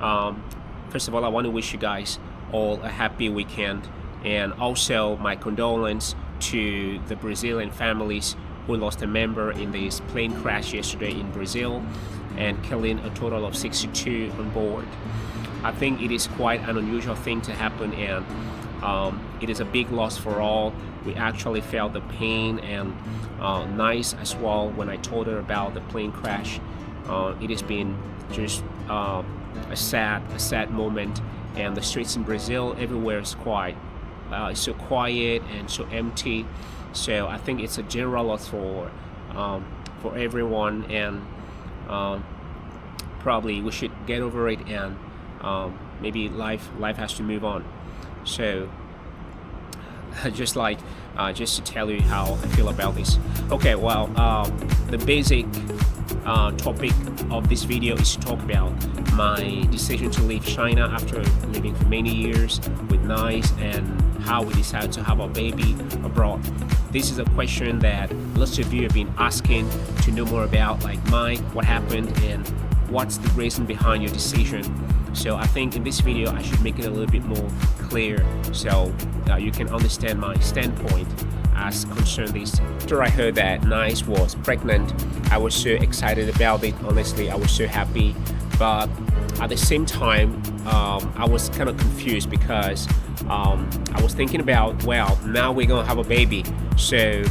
Um, First of all, I want to wish you guys all a happy weekend, and also my condolence to the Brazilian families who lost a member in this plane crash yesterday in Brazil and killing a total of 62 on board. I think it is quite an unusual thing to happen, and it is a big loss for all. We actually felt the pain, and nice as well when I told her about the plane crash. It has been just a sad moment, and the streets in Brazil everywhere is quiet. It's so quiet and so empty. So I think it's a general loss for everyone, and probably we should get over it, and maybe life has to move on. So just to tell you how I feel about this. Okay, well, the basic topic of this video is to talk about my decision to leave China after living for many years with Nice, and how we decided to have a baby abroad. This is a question that lots of you have been asking to know more about, like what happened and what's the reason behind your decision. So I think in this video I should make it a little bit more clear, so you can understand my standpoint as concerned this. After I heard that Nice was pregnant, I was so excited about it. Honestly, I was so happy, but at the same time I was kind of confused, because I was thinking about, well, now we're gonna have a baby, so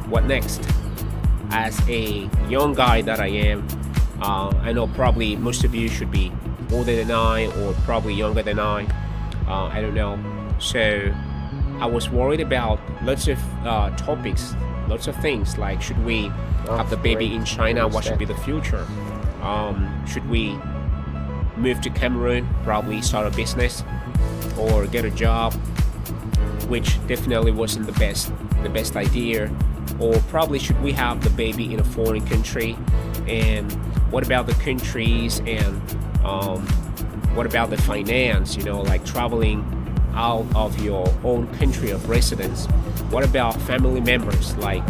what next? As a young guy that I am, I know probably most of you should be older than I, or probably younger than I don't know. So I was worried about lots of topics, lots of things, like should we have the baby in China? What should be the future? Should we move to Cameroon, probably start a business or get a job, which definitely wasn't the best idea? Or probably should we have the baby in a foreign country? And what about the countries, and what about the finance, like traveling out of your own country of residence? What about family members, like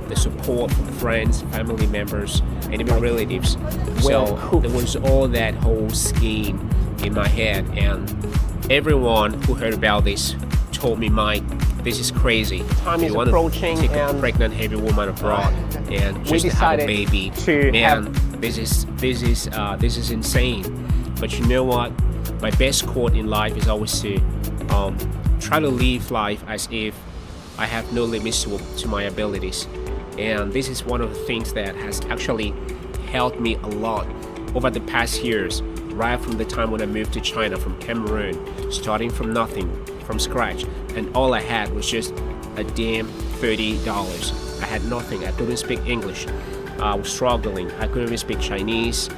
the support from friends, family members, and even relatives? So there was all that whole scheme in my head, and everyone who heard about this told me, Mike, this is crazy. Time is you want approaching, to take a and pregnant heavy woman abroad and just have a baby. Man, this is insane. But you know what? My best quote in life is always to try to live life as if I have no limits to my abilities. And this is one of the things that has actually helped me a lot over the past years, right from the time when I moved to China from Cameroon, starting from nothing, from scratch, and all I had was just a damn $30. I had nothing. I couldn't speak English. I was struggling. I couldn't even speak Chinese.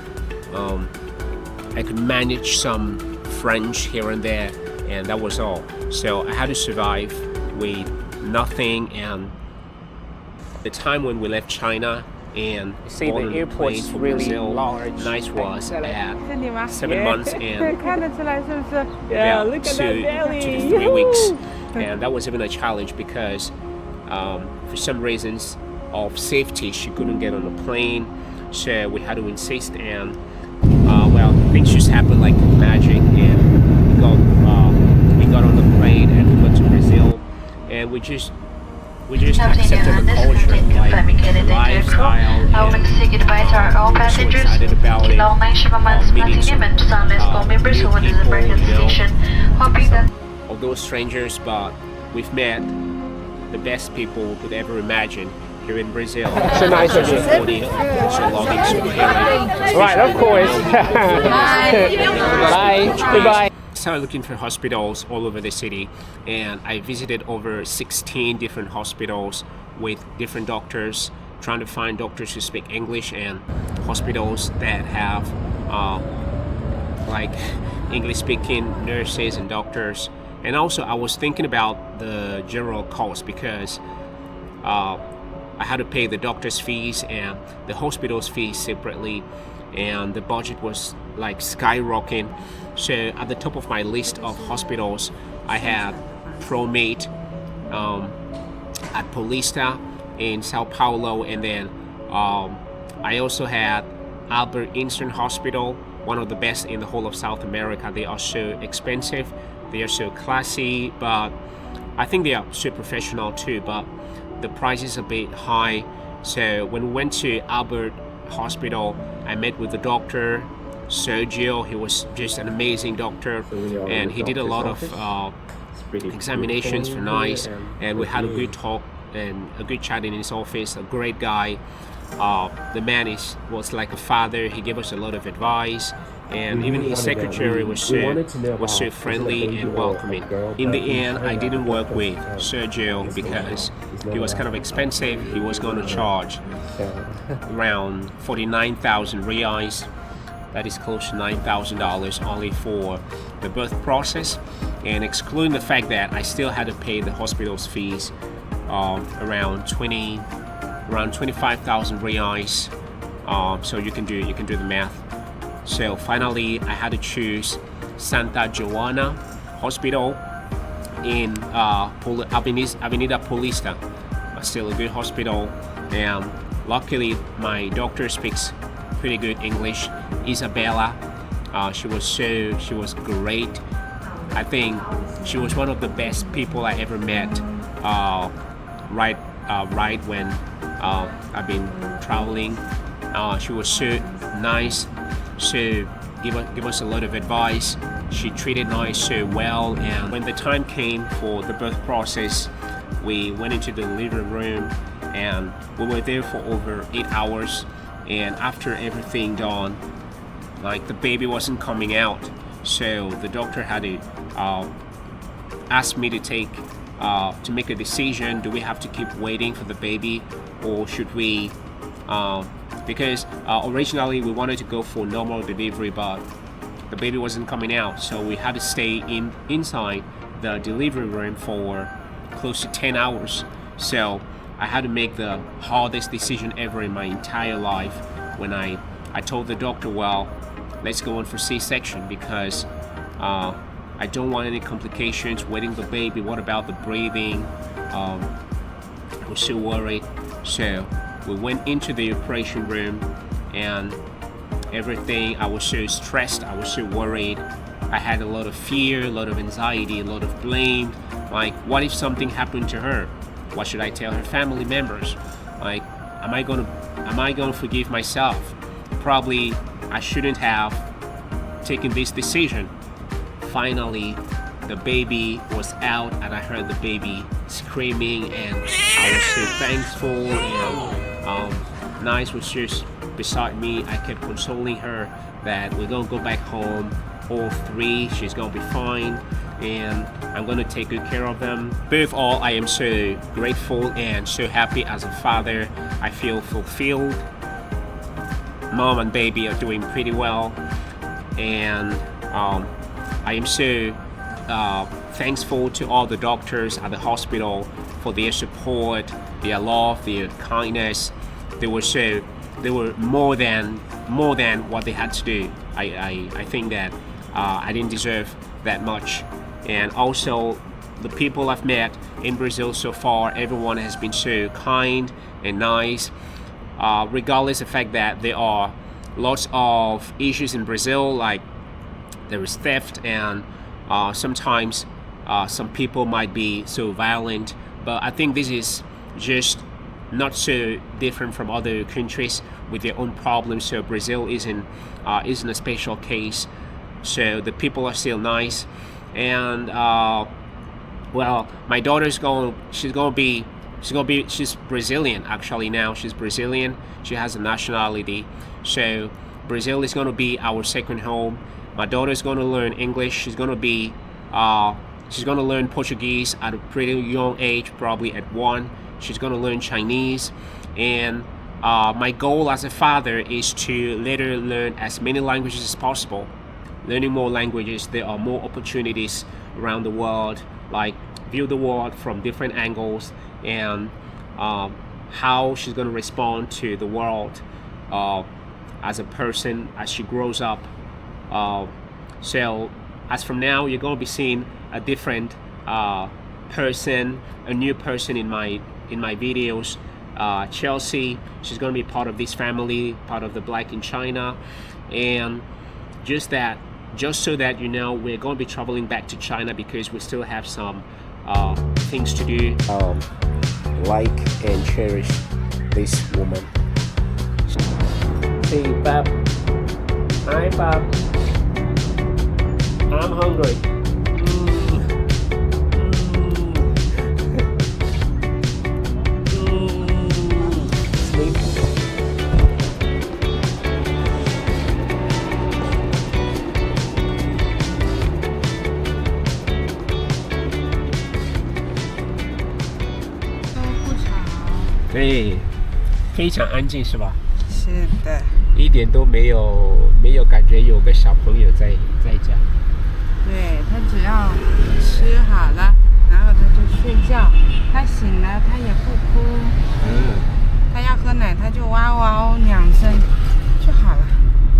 I could manage some French here and there, and that was all. So I had to survive with nothing. And the time when we left China and see the airport's really Brazil, large. Nice was at 7 months and Yeah, about look at 2 that belly. to 3 weeks, and that was even a challenge, because for some reasons of safety she couldn't get on the plane, so we had to insist, and well, things just happened like magic, and we got on the plane and we went to Brazil, and we just accepted the culture, like the lifestyle, and I would like to say goodbye to our all passengers. so excited about it. Meeting some members who new went to the people, American station, hoping that although strangers, but we've met the best people we could ever imagine here in Brazil. So nice of you. Supporting, so loving, so caring. Right, of course. Bye. Goodbye. I started looking for hospitals all over the city, and I visited over 16 different hospitals with different doctors, trying to find doctors who speak English, and hospitals that have like English speaking nurses and doctors. And also I was thinking about the general cost, because I had to pay the doctor's fees and the hospital's fees separately, and the budget was like skyrocketing. So at the top of my list of hospitals, I had ProMate at Paulista in Sao Paulo, and then I also had Albert Einstein Hospital one of the best in the whole of South America. They are so expensive, they are so classy, but I think they are so professional too, but the price is a bit high. So when we went to Albert Hospital, I met with the doctor, Sergio. He was just an amazing doctor, and he did a lot of examinations for nice, and we had a good talk and a good chat in his office. A great guy. The man was like a father. He gave us a lot of advice, and even his secretary was so friendly and welcoming. In the end, I didn't work with Sergio because he was kind of expensive. He was going to charge around 49,000 reais. That is close to $9,000 only for the birth process, and excluding the fact that I still had to pay the hospital's fees, around 25,000 reais. So you can do the math. So finally, I had to choose Santa Joana Hospital in Avenida Paulista. Still a good hospital, and luckily my doctor speaks pretty good English. Isabella, she was great. I think she was one of the best people I ever met. Right when I've been traveling, she was so nice. She give us a lot of advice. She treated us so well, and when the time came for the birth process, we went into the living room, and we were there for over 8 hours. And after everything done, like, the baby wasn't coming out, so the doctor had to ask me to make a decision. Do we have to keep waiting for the baby, or should we? Because originally we wanted to go for normal delivery, but the baby wasn't coming out, so we had to stay inside the delivery room for close to 10 hours. So I had to make the hardest decision ever in my entire life when I told the doctor, well, let's go on for C-section, because I don't want any complications waiting the baby. What about the breathing? I was so worried. So we went into the operation room, and everything, I was so stressed, I was so worried. I had a lot of fear, a lot of anxiety, a lot of blame. Like, what if something happened to her? What should I tell her family members? Like, am I gonna forgive myself? Probably I shouldn't have taken this decision. Finally, the baby was out, and I heard the baby screaming, and I was so thankful. And Nice was just beside me. I kept consoling her that we're gonna go back home, all three. She's gonna be fine, and I'm gonna take good care of them. Above all, I am so grateful and so happy as a father. I feel fulfilled. Mom and baby are doing pretty well, and I am so thankful to all the doctors at the hospital for their support, their love, their kindness. They were more than what they had to do. I think that I didn't deserve that much. And also, the people I've met in Brazil so far, everyone has been so kind and nice, regardless of the fact that there are lots of issues in Brazil, like there is theft, and sometimes some people might be so violent. But I think this is just not so different from other countries with their own problems. So Brazil isn't a special case. So the people are still nice, and well, my daughter's she's Brazilian actually now. She's Brazilian. She has a nationality. So Brazil is going to be our second home. My daughter's going to learn English. She's going to learn Portuguese at a pretty young age, probably at 1. She's going to learn Chinese, and my goal as a father is to let her learn as many languages as possible. Learning more languages, there are more opportunities around the world, like view the world from different angles, and how she's going to respond to the world as a person as she grows up. So as from now, you're going to be seeing a different person, a new person in my videos. Chelsea, she's going to be part of this family, part of the Black in China, and just so that you know, we're going to be traveling back to China because we still have some things to do. Like and cherish this woman. Say, Bob. Hi, Bob. I'm hungry. Sleep.对，非常安静是吧？是的，一点都没有感觉有个小朋友在家。对，他只要吃好了，然后他就睡觉，他醒了他也不哭，他要喝奶他就哇哇哦2声就好了。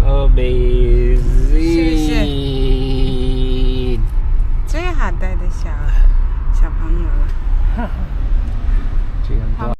Amazing！谢谢，最好带的小朋友了。